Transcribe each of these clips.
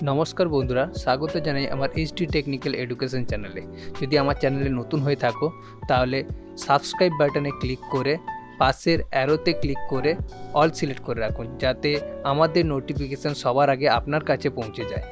নমস্কার বন্ধুরা, স্বাগত জানাই আমার এইচডি টেকনিক্যাল এডুকেশন চ্যানেলে। যদি আমার চ্যানেলে নতুন হয়ে থাকো তাহলে সাবস্ক্রাইব বাটনে ক্লিক করে পাশের অ্যারোতে ক্লিক করে অল সিলেক্ট করে রাখুন, যাতে আমাদের নোটিফিকেশন সবার আগে আপনার কাছে পৌঁছে যায়।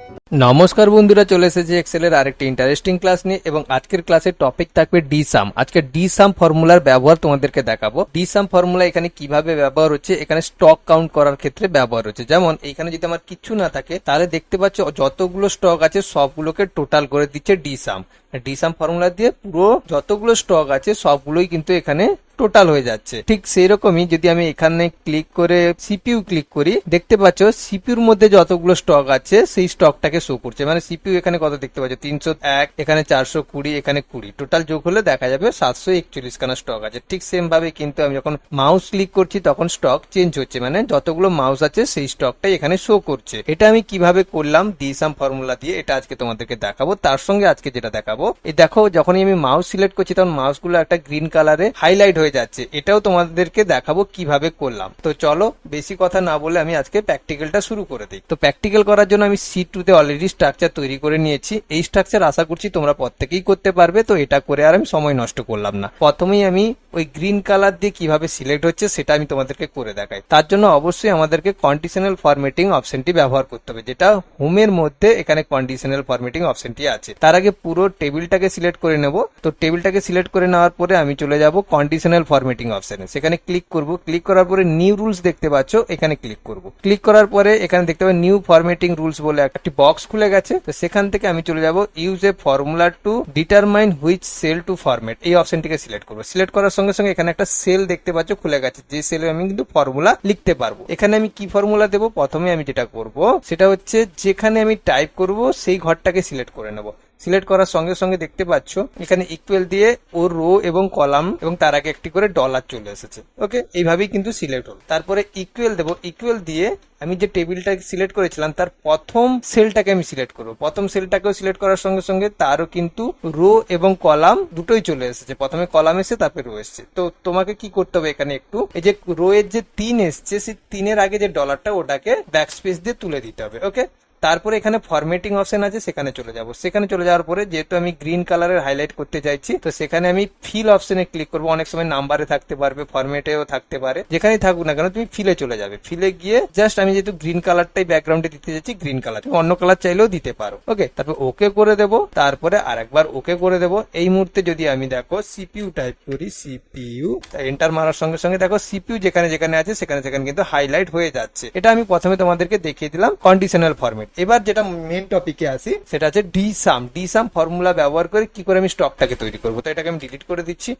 নমস্কার বন্ধুরা, চলে এসেছে এক্সেলের আরেকটি ইন্টারেস্টিং ক্লাস নিয়ে এবং আজকের ক্লাসের টপিক থাকবে ডি সাম। আজকে ডি সাম ফর্মুলার ব্যবহার তোমাদেরকে দেখাবো। ডি সাম ফর্মুলা এখানে কিভাবে ব্যবহার হচ্ছে, এখানে স্টক কাউন্ট করার ক্ষেত্রে ব্যবহার হচ্ছে। যেমন এখানে যদি আমার কিছু না থাকে তাহলে দেখতে পাচ্ছ যতগুলো স্টক আছে সবগুলোকে টোটাল করে দিচ্ছে ডি সাম। ডি সাম ফর্মুলা দিয়ে পুরো যতগুলো স্টক আছে সবগুলোই কিন্তু এখানে টোটাল হয়ে যাচ্ছে। ঠিক সেই রকমই যদি আমি এখানে ক্লিক করে সিপিইউ ক্লিক করি, দেখতে পাচ্ছ সিপিইউর মধ্যে যতগুলো স্টক আছে সেই স্টকটাকে শো করছে। মানে সিপিইউ এখানে কত দেখতে পাচ্ছ, 301, এখানে 420, এখানে 20, টোটাল যোগ হলে দেখা যাবে 741 খানা স্টক আছে। ঠিক সেম ভাবে কিন্তু আমি যখন মাউস ক্লিক করছি তখন স্টক চেঞ্জ হচ্ছে, মানে যতগুলো মাউস আছে সেই স্টকটাই এখানে শো করছে। এটা আমি কিভাবে করলাম ডি সাম ফর্মুলা দিয়ে, এটা আজকে তোমাদেরকে দেখাবো। তার সঙ্গে আজকে যেটা দেখাবো, এই দেখো যখনই আমি মাউস সিলেক্ট করছি তখন মাউস গুলো একটা গ্রিন কালারে হাইলাইট হয়ে যাচ্ছে। এটাও তোমাদেরকে দেখাবো কিভাবে করলাম। তো চলো বেশি কথা না বলে আমি আজকে প্র্যাকটিক্যালটা শুরু করে দিই। তো প্র্যাকটিক্যাল করার জন্য আমি শীট 2 তে অলরেডি স্ট্রাকচার তৈরি করে নিয়েছি। এই স্ট্রাকচার আশা করছি তোমরা প্রত্যেকেই করতে পারবে, তো এটা করে আর আমি সময় নষ্ট করলাম না। প্রথমেই আমি ওই গ্রিন কালার দিয়ে কিভাবে সিলেক্ট হচ্ছে সেটা আমি তোমাদেরকে করে দেখাই। তার জন্য অবশ্যই আমাদেরকে কন্ডিশনাল ফরম্যাটিং অপশনটি ব্যবহার করতে হবে, যেটা হোমের মধ্যে এখানে কন্ডিশনাল ফরম্যাটিং অপশনটি আছে। তার আগে পুরো টেবিলটাকে সিলেক্ট করে নেব। তো টেবিলটাকে সিলেক্ট করে নেওয়ার পরে আমি চলে যাব কন্ডিশনাল ফরম্যাটিং অপশনে, সেখানে ক্লিক করব। ক্লিক করার পরে নিউ রুলস দেখতে পাচ্ছ, এখানে ক্লিক করব। ক্লিক করার পরে এখানে দেখতে পাবে নিউ ফরম্যাটিং রুলস বলে একটি বক্স খুলে গেছে। তো সেখান থেকে আমি চলে যাব use a formula to determine which cell to format, এই অপশনটিকে সিলেক্ট করব। সিলেক্ট করার সঙ্গে সঙ্গে এখানে একটা সেল দেখতে পাচ্ছ খুলে গেছে, যে সেলে আমি কিন্তু ফর্মুলা লিখতে পারবো। এখানে আমি কি ফর্মুলা দেবো, প্রথমে আমি যেটা করব সেটা হচ্ছে যেখানে আমি টাইপ করব সেই ঘরটাকে সিলেক্ট করে নেব। সিলেক্ট করার সঙ্গে সঙ্গে দেখতে পাচ্ছ এখানে ইকুয়াল দিয়ে ওর রো এবং কলাম এবং তার আগে একটি করে ডলার চলে এসেছে। ওকে, এইভাবেই কিন্তু সিলেক্ট হল। তারপরে ইকুয়াল দেবো, ইকুয়াল দিয়ে আমি যে টেবিলটা সিলেক্ট করেছিলাম তার প্রথম সেলটাকে আমি সিলেক্ট করবো। প্রথম সেলটাকেও সিলেক্ট করার সঙ্গে সঙ্গে তারও কিন্তু রো এবং কলাম দুটোই চলে এসেছে। প্রথমে কলাম এসে তারপরে রো এসছে। তো তোমাকে কি করতে হবে, এখানে একটু এই যে রো এর যে 3 এসছে সেই 3-এর আগে যে ডলারটা ওটাকে ব্যাকস্পেস দিয়ে তুলে দিতে হবে। ওকে, তারপরে এখানে ফরম্যাটিং অপশন আছে, সেখানে চলে যাব। সেখানে চলে যাওয়ার পরে যেহেতু আমি গ্রিন কালারের হাইলাইট করতে চাইছি, তো সেখানে আমি ফিল অপশনে ক্লিক করবো। অনেক সময় নাম্বারে থাকতে পারবে, ফরম্যাটেও থাকতে পারে, যেখানেই থাকুক না কেন তুমি ফিলে চলে যাবে। ফিলে গিয়ে জাস্ট আমি যেহেতু গ্রিন কালারটাই ব্যাকগ্রাউন্ডে দিতে চাইছি, গ্রিন কালার, তুমি অন্য কালার চাইলেও দিতে পারো। ওকে, তারপর ওকে করে দেবো। তারপরে আরেকবার ওকে করে দেবো। এই মুহূর্তে যদি আমি দেখো সিপিইউ টাইপ করি, সিপিইউ এন্টার মারার সঙ্গে সঙ্গে দেখো সিপিইউ যেখানে যেখানে আছে সেখানে সেখানে কিন্তু হাইলাইট হয়ে যাচ্ছে। এটা আমি প্রথমে তোমাদেরকে দেখিয়ে দিলাম কন্ডিশনাল ফরম্যাট। এবার যেটা মেন টপিকে আসি সেটা আছে ডি সাম। ডি সাম ফর্মুলা ব্যবহার করে কি করে আমি স্টকটাকে তৈরি করবো। তো এটাকে আমি ডিলিট করে দিচ্ছি।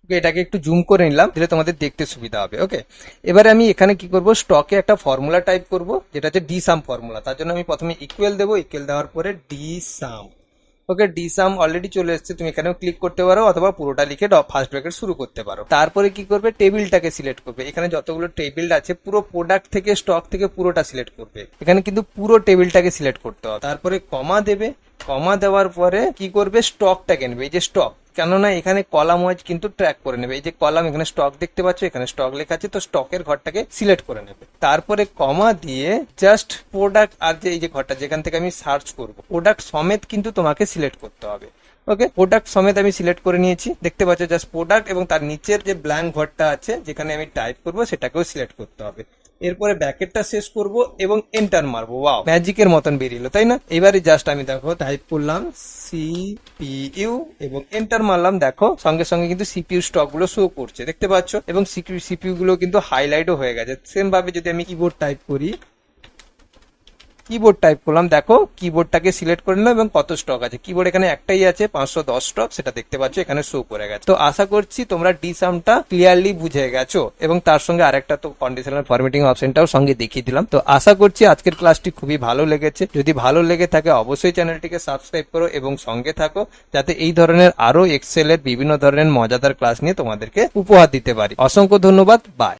এটাকে একটু জুম করে নিলাম, দিলে তোমাদের দেখতে সুবিধা হবে। ওকে, এবারে আমি এখানে কি করব, স্টকে একটা ফর্মুলা টাইপ করব যেটা হচ্ছে ডি সাম ফর্মুলা। তার জন্য আমি প্রথমে ইকুয়াল দেবো, ইকুয়াল দেওয়ার পরে ডি সাম। ওকে, ডি সাম অলরেডি চলে এসেছে, তুমি এখানেও ক্লিক করতে পারো অথবা পুরোটা লিখে ফার্স্ট ব্র্যাকেট শুরু করতে পারো। তারপরে কি করবে, টেবিলটাকে সিলেক্ট করবে। এখানে যতগুলো টেবিল আছে পুরো প্রোডাক্ট থেকে স্টক থেকে পুরোটা সিলেক্ট করবে। এখানে কিন্তু পুরো টেবিলটাকে সিলেক্ট করতে হবে। তারপরে কমা দেবে। কমা দেওয়ার পরে কি করবে, স্টকটাকে নেবে। এই যে স্টক, কেননা এখানে কলাম ওয়াইজ কিন্তু ট্র্যাক করে নেবে। এই যে কলাম, এখানে স্টক দেখতে পাচ্ছ, এখানে স্টক লেখা আছে, তো স্টকের ঘরটাকে সিলেক্ট করে নেবে। তারপরে কমা দিয়ে জাস্ট প্রোডাক্ট আর যে এই যে ঘরটা যেখান থেকে আমি সার্চ করব, প্রোডাক্ট সমেত কিন্তু তোমাকে সিলেক্ট করতে হবে। ওকে, প্রোডাক্ট সমেত আমি সিলেক্ট করে নিয়েছি। দেখতে পাচ্ছ জাস্ট প্রোডাক্ট এবং তার নিচের যে ব্ল্যাঙ্ক ঘরটা আছে যেখানে আমি টাইপ করব সেটাকেও সিলেক্ট করতে হবে। এরপরে ব্র্যাকেটটা শেষ করব এবং এন্টার মারবো। ওয়াও, ম্যাজিকের মতন বেরিয়েলো, তাই না? এবারে জাস্ট আমি দেখো টাইপ করলাম সিপিইউ এবং এন্টার মারলাম। দেখো সঙ্গে সঙ্গে কিন্তু সিপিইউ স্টক গুলো শো করছে, দেখতে পাচ্ছ, এবং সিপিইউ গুলো কিন্তু হাইলাইটও হয়ে গেছে। সেম ভাবে যদি আমি কিবোর্ড টাইপ করি, কিবোর্ড টাইপ করলাম, দেখো কিবোর্ডটাকে সিলেক্ট করে নিলাম এবং কত স্টক আছে। কিবোর্ড এখানে একটাই আছে, 510 স্টক, সেটা দেখতে পাচ্ছ এখানে শো করে গেছে। তো আশা করছি তোমরা ডি সামটা ক্লিয়ারলি বুঝে গেছো এবং তার সঙ্গে আরেকটা তো কন্ডিশনাল ফরম্যাটিং অপশনটাও সঙ্গে দেখিয়ে দিলাম। তো আশা করছি আজকের ক্লাসটি খুবই ভালো লেগেছে। যদি ভালো লেগে থাকে অবশ্যই চ্যানেলটিকে সাবস্ক্রাইব করো এবং সঙ্গে থাকো, যাতে এই ধরনের আরো এক্সেলের বিভিন্ন ধরনের মজাদার ক্লাস নিয়ে তোমাদেরকে উপহার দিতে পারি। অসংখ্য ধন্যবাদ, বাই।